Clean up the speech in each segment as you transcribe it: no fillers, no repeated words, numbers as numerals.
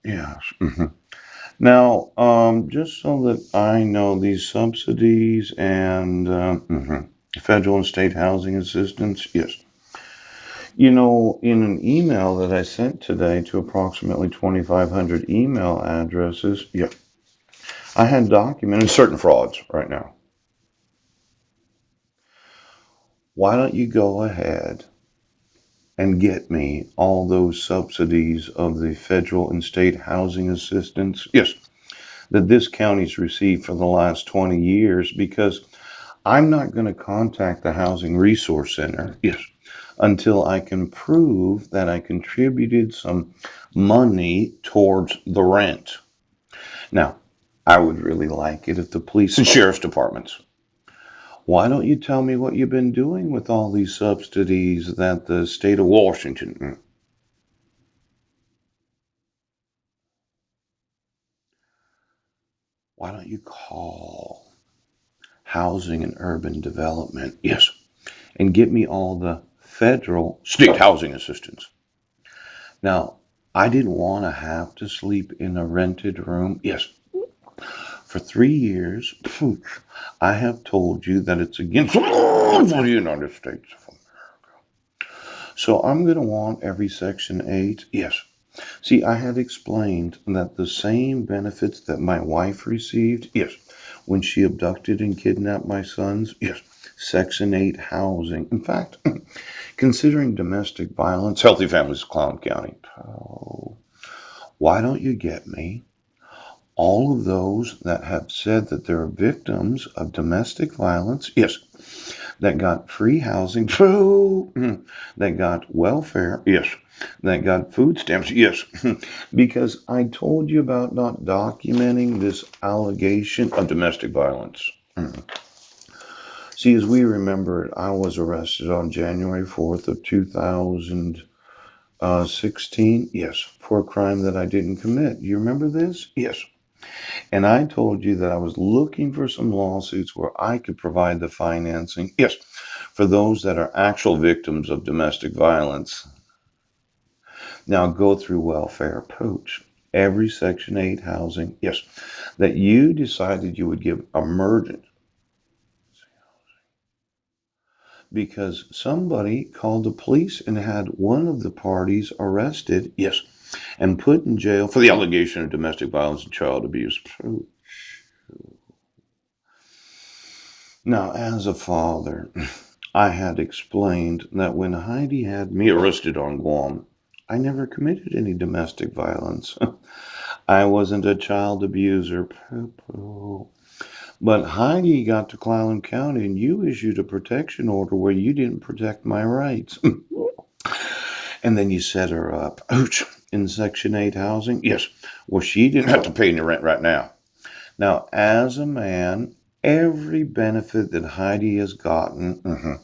Yes. Now, just so that I know, these subsidies and federal and state housing assistance, yes. In an email that I sent today to approximately 2,500 email addresses, yeah, I had documented certain frauds right now. Why don't you go ahead and get me all those subsidies of the federal and state housing assistance? Yes, that this county's received for the last 20 years, because I'm not going to contact the Housing Resource Center, yes, until I can prove that I contributed some money towards the rent. Now, I would really like it if the police and sheriff's departments, why don't you tell me what you've been doing with all these subsidies that the state of Washington, why don't you call Housing and Urban Development, yes, and get me all the federal state housing assistance. Now, I didn't want to have to sleep in a rented room. Yes, for 3 years, I have told you that it's against the laws of the United States. So I'm going to want every Section 8. Yes. See, I had explained that the same benefits that my wife received, yes, when she abducted and kidnapped my sons, yes, Section 8 housing. In fact, considering domestic violence, Healthy Families of Clown County. Oh, why don't you get me all of those that have said that they're victims of domestic violence? Yes, that got free housing, that got welfare, yes, that got food stamps, yes, because I told you about not documenting this allegation of domestic violence. See, as we remember it, I was arrested on January 4th of 2016, yes, for a crime that I didn't commit. You remember this? Yes. And I told you that I was looking for some lawsuits where I could provide the financing, yes, for those that are actual victims of domestic violence. Now go through welfare, pooch. Every Section 8 housing, yes, that you decided you would give emergent because somebody called the police and had one of the parties arrested, yes, and put in jail for the allegation of domestic violence and child abuse. Now, as a father, I had explained that when Heidi had me arrested on Guam, I never committed any domestic violence. I wasn't a child abuser. But Heidi got to Clallam County and you issued a protection order where you didn't protect my rights. And then you set her up. Ouch. In Section 8 housing? Yes. Well, she didn't have to pay any rent right now. Now, as a man, every benefit that Heidi has gotten,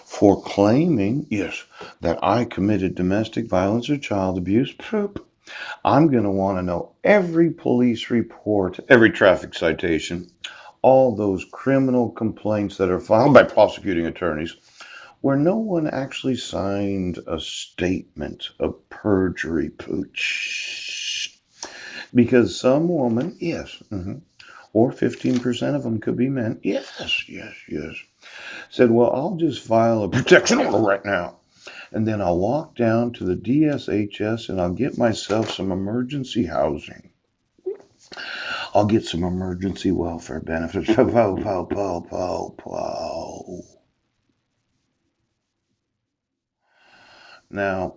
for claiming, yes, that I committed domestic violence or child abuse, poop. I'm going to want to know every police report, every traffic citation, all those criminal complaints that are filed by prosecuting attorneys where no one actually signed a statement of perjury, pooch. Because some woman, yes, or 15% of them could be men, yes, yes, yes, said, well, I'll just file a protection order right now. And then I'll walk down to the DSHS and I'll get myself some emergency housing. I'll get some emergency welfare benefits. Pow, pow, pow, pow, pow, pow. Now,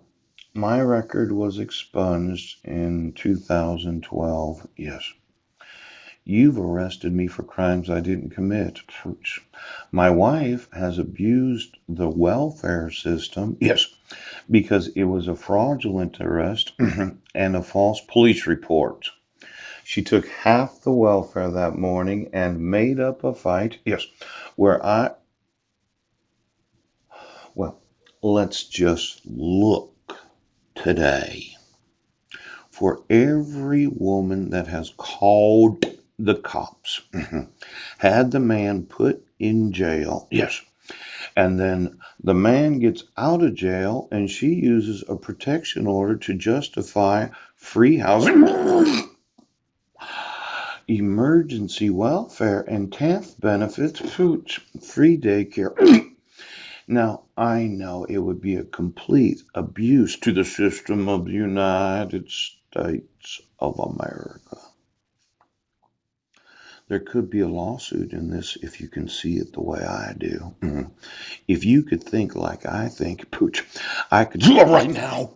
my record was expunged in 2012. Yes. You've arrested me for crimes I didn't commit. My wife has abused the welfare system. Yes, because it was a fraudulent arrest and a false police report. She took half the welfare that morning and made up a fight. Yes, where well, let's just look today. For every woman that has called the cops, had the man put in jail, yes, And then the man gets out of jail and she uses a protection order to justify free housing, emergency welfare, and TANF benefits, free daycare. Now, I know it would be a complete abuse to the system of the United States of America. There could be a lawsuit in this if you can see it the way I do. If you could think like I think, Pooch, I could do it right now.